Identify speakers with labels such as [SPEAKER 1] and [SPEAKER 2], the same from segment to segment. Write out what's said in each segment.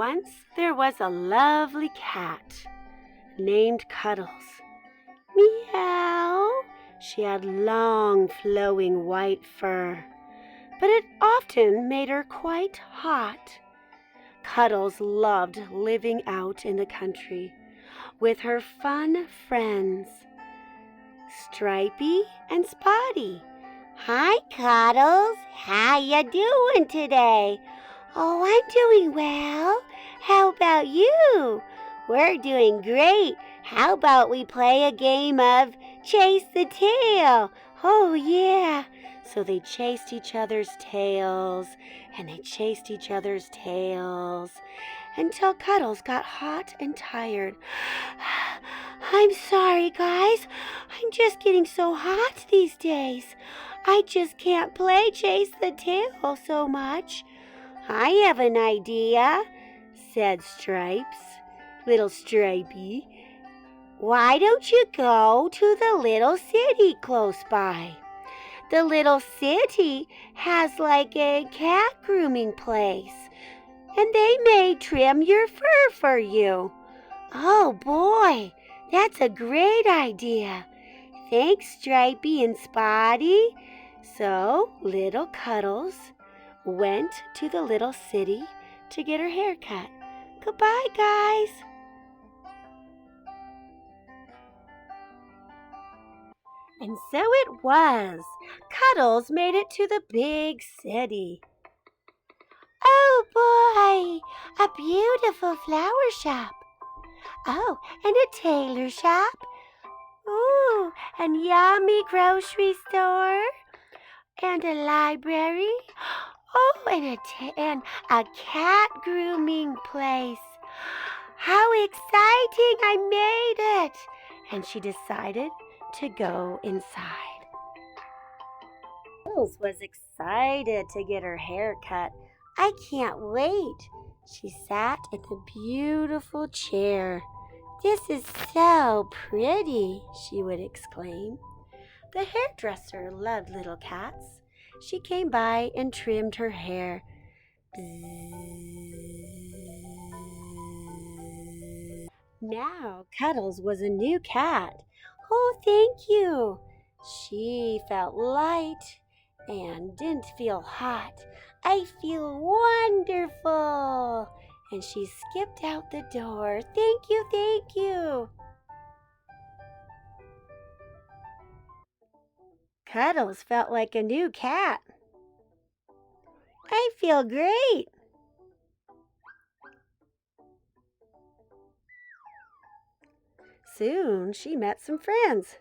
[SPEAKER 1] Once there was a lovely cat named Cuddles. Meow! She had long, flowing white fur, but it often made her quite hot. Cuddles loved living out in the country with her fun friends, Stripey and Spotty. Hi, Cuddles. How ya doing today? Oh, I'm doing well. How about you? We're doing great. How about we play a game of Chase the Tail? Oh, yeah. So they chased each other's tails, and they chased each other's tails, until Cuddles got hot and tired. I'm sorry, guys. I'm just getting so hot these days. I just can't play Chase the Tail so much. I have an idea, said Stripes, little Stripey. Why don't you go to the little city close by? The little city has like a cat grooming place, and they may trim your fur for you. Oh boy, that's a great idea. Thanks, Stripey and Spotty. So little Cuddles went to the little city to get her hair cut. Goodbye, guys. And so it was. Cuddles made it to the big city. Oh boy, a beautiful flower shop. Oh, and a tailor shop. Ooh, and yummy grocery store. And a library. Oh, and a cat grooming place. How exciting, I made it. And she decided to go inside. Rose was excited to get her hair cut. I can't wait. She sat in the beautiful chair. This is so pretty, she would exclaim. The hairdresser loved little cats. She came by and trimmed her hair. Now Cuddles was a new cat. Oh, thank you. She felt light and didn't feel hot. I feel wonderful. And she skipped out the door. Thank you, thank you. Cuddles felt like a new cat. I feel great. Soon she met some friends.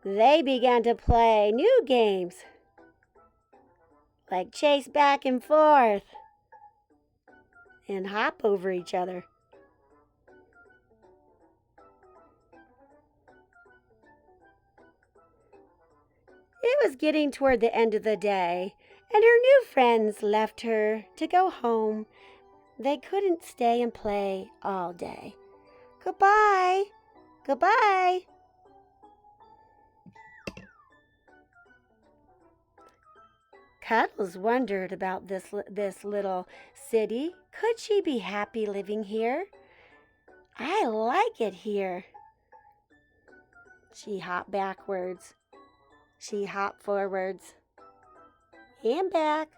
[SPEAKER 1] They began to play new games, like chase back and forth and hop over each other. It was getting toward the end of the day, and her new friends left her to go home. They couldn't stay and play all day. Goodbye. Goodbye. Cuddles wondered about this little city. Could she be happy living here? I like it here. She hopped backwards. She hopped forwards. And back.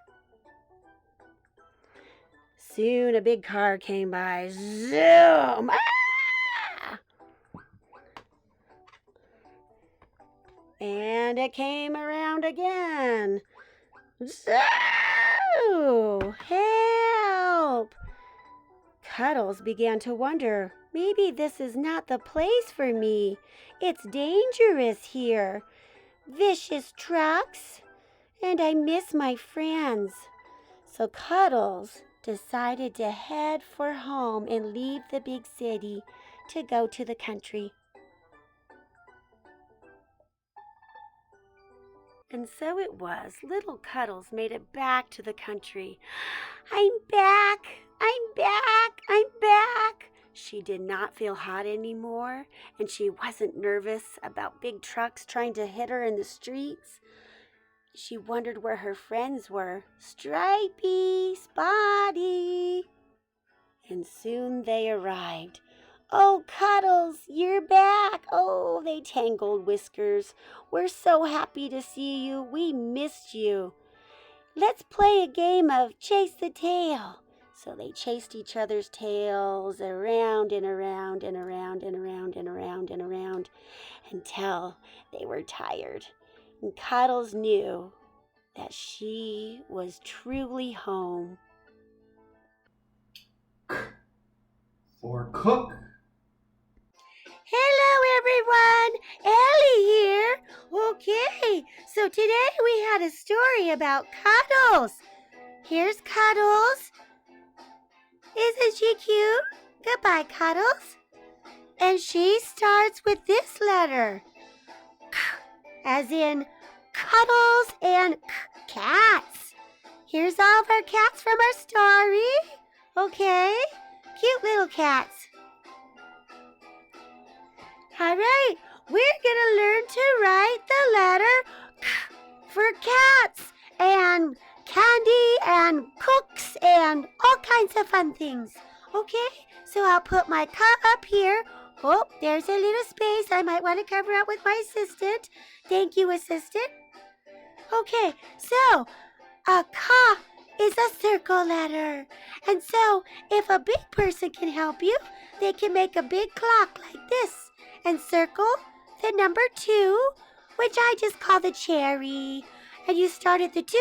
[SPEAKER 1] Soon a big car came by. Zoom! Ah! And it came around again. Zoo! Help! Cuddles began to wonder, maybe this is not the place for me. It's dangerous here. Vicious trucks, and I miss my friends. So Cuddles decided to head for home and leave the big city to go to the country. And so it was. Little Cuddles made it back to the country. I'm back! I'm back! I'm back! She did not feel hot anymore, and she wasn't nervous about big trucks trying to hit her in the streets. she wondered where her friends were. Stripey, Spotty. And soon they arrived. Oh, Cuddles, you're back. Oh, they tangled whiskers. We're so happy to see you. We missed you. Let's play a game of chase the tail. So they chased each other's tails around and around and around and around and around and around until they were tired. And Cuddles knew that she was truly home.
[SPEAKER 2] For cook.
[SPEAKER 1] Hello, everyone. Ellie here. Okay, so today we had a story about Cuddles. Here's Cuddles. Isn't she cute? Goodbye, Cuddles. And she starts with this letter. K, as in Cuddles and cats. Here's all of our cats from our story. Okay, cute little cats. All right, we're going to learn to write the letter K for cats and candy and cooks and all kinds of fun things. Okay, so I'll put my K up here. Oh, there's a little space I might want to cover up with my assistant. Thank you, assistant. Okay, so a K is a circle letter. And so if a big person can help you, they can make a big clock like this and circle the number 2, which I just call the cherry. And you start at the 2,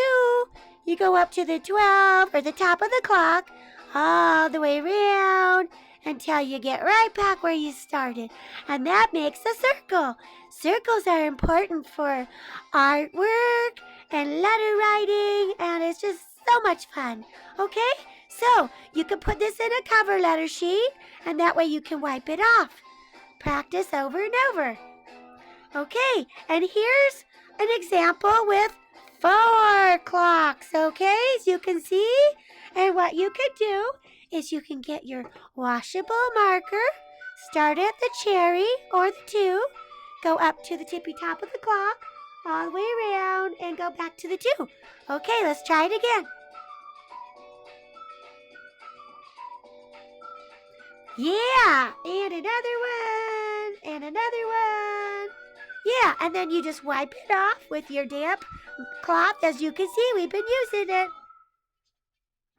[SPEAKER 1] you go up to the 12 or the top of the clock, all the way around until you get right back where you started. And that makes a circle. Circles are important for artwork and letter writing, and it's just so much fun. Okay? So you can put this in a cover letter sheet, and that way you can wipe it off. Practice over and over. Okay, and here's an example with 4 clocks, okay, as you can see. And what you could do is you can get your washable marker, start at the cherry or the 2, go up to the tippy top of the clock, all the way around, and go back to the 2. Okay, let's try it again. Yeah, and another one, and another one. Yeah, and then you just wipe it off with your damp cloth. As you can see, we've been using it.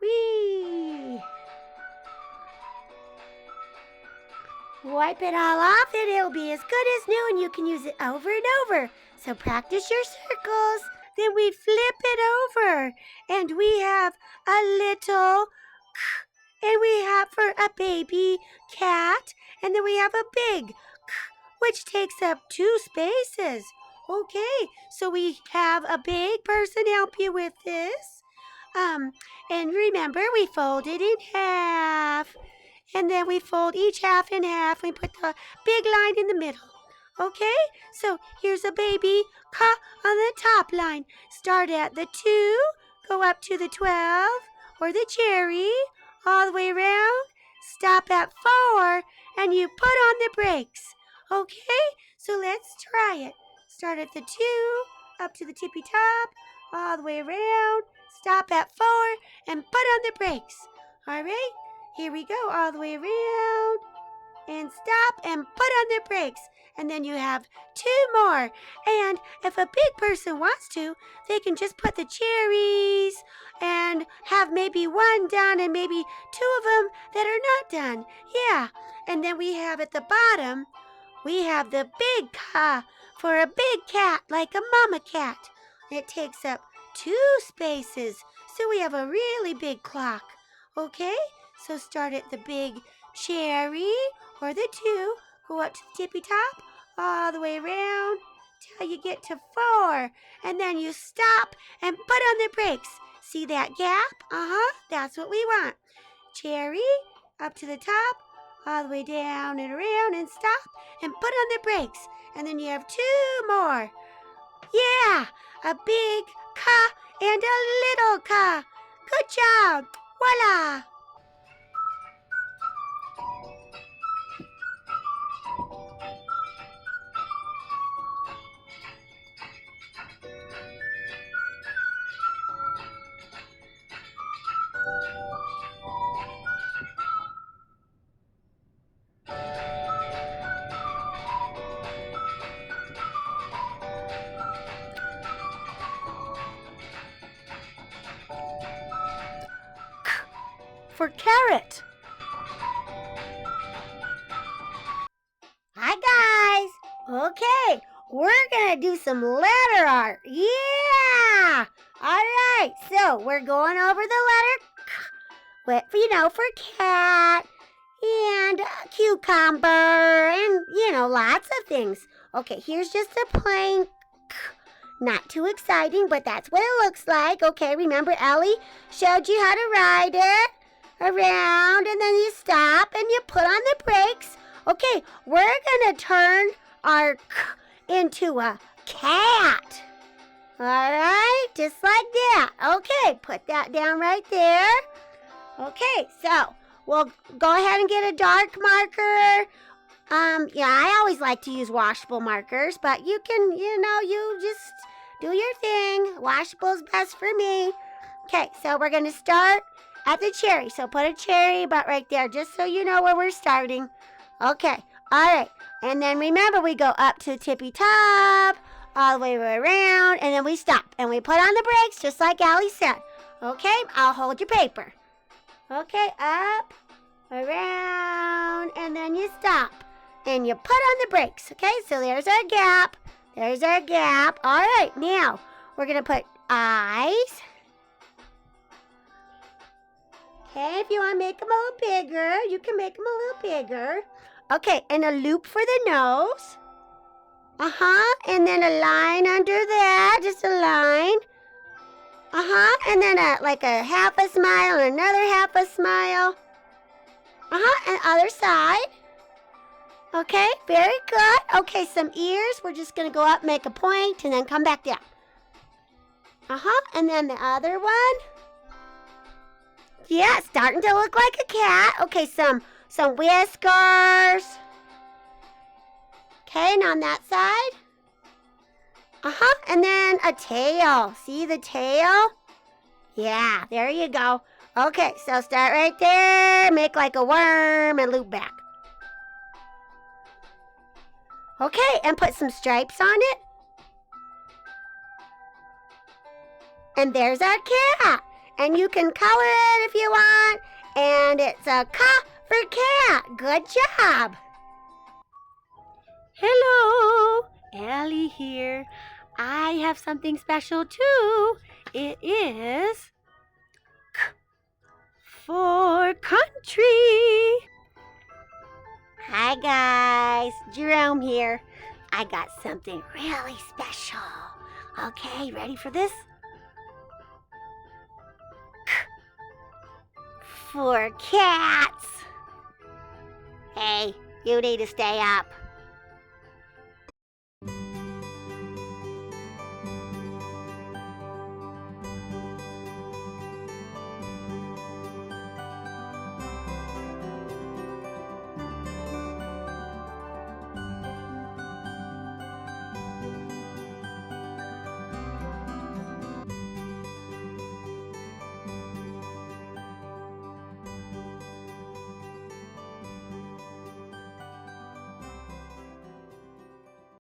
[SPEAKER 1] Whee! Wipe it all off and it'll be as good as new, and you can use it over and over. So practice your circles. Then we flip it over and we have a little and we have for a baby cat, and then we have a big which takes up 2 spaces. Okay, so we have a big person help you with this. And remember, we fold it in half. And then we fold each half in half. We put the big line in the middle. Okay, so here's a baby K on the top line. Start at the 2, go up to the 12 or the cherry, all the way around. Stop at 4, and you put on the brakes. Okay, so let's try it. Start at the 2, up to the tippy top, all the way around. Stop at 4, and put on the brakes. All right, here we go, all the way around. And stop and put on the brakes. And then you have 2 more. And if a big person wants to, they can just put the cherries and have maybe 1 done and maybe 2 of them that are not done. Yeah, and then we have at the bottom, we have the big K for a big cat, like a mama cat. It takes up 2 spaces, so we have a really big clock. Okay, so start at the big cherry or the 2, go up to the tippy top, all the way around till you get to 4, and then you stop and put on the brakes. See that gap? That's what we want. Cherry, up to the top, all the way down and around, and stop and put on the brakes. And then you have 2 more. Yeah, a big K and a little K. Good job. Voila.
[SPEAKER 3] for carrot.
[SPEAKER 1] Hi, guys. Okay, we're going to do some letter art. Yeah! All right, so we're going over the letter for cat and cucumber and, lots of things. Okay, here's just a plain not too exciting, but that's what it looks like. Okay, remember Ellie showed you how to ride it around, and then you stop and you put on the brakes. Okay, we're going to turn our into a cat. All right, just like that. Okay, put that down right there. Okay, so we'll go ahead and get a dark marker. I always like to use washable markers, but you can, you just do your thing. Washable's best for me. Okay, so we're going to start at the cherry. So put a cherry about right there, just so you know where we're starting. Okay, all right. And then remember, we go up to the tippy top, all the way around, and then we stop. And we put on the brakes, just like Allie said. Okay, I'll hold your paper. Okay, up, around, and then you stop. And you put on the brakes. Okay, so there's our gap. There's our gap. All right, now we're going to put eyes. Okay, if you want to make them a little bigger, you can make them a little bigger. Okay, and a loop for the nose. And then a line under that, just a line. And then like a half a smile and another half a smile. And other side. Okay, very good. Okay, some ears. We're just going to go up, make a point, and then come back down. And then the other one. Yeah, starting to look like a cat. Okay, some whiskers. Okay, and on that side. And then a tail. See the tail? Yeah, there you go. Okay, so start right there. Make like a worm and loop back. Okay, and put some stripes on it. And there's our cat. And you can color it if you want. And it's a K for cat. Good job.
[SPEAKER 3] Hello, Ellie here. I have something special too. It is K for country.
[SPEAKER 1] Hi guys, Jerome here. I got something really special. Okay, ready for this? K for cats. Hey, you need to stay up.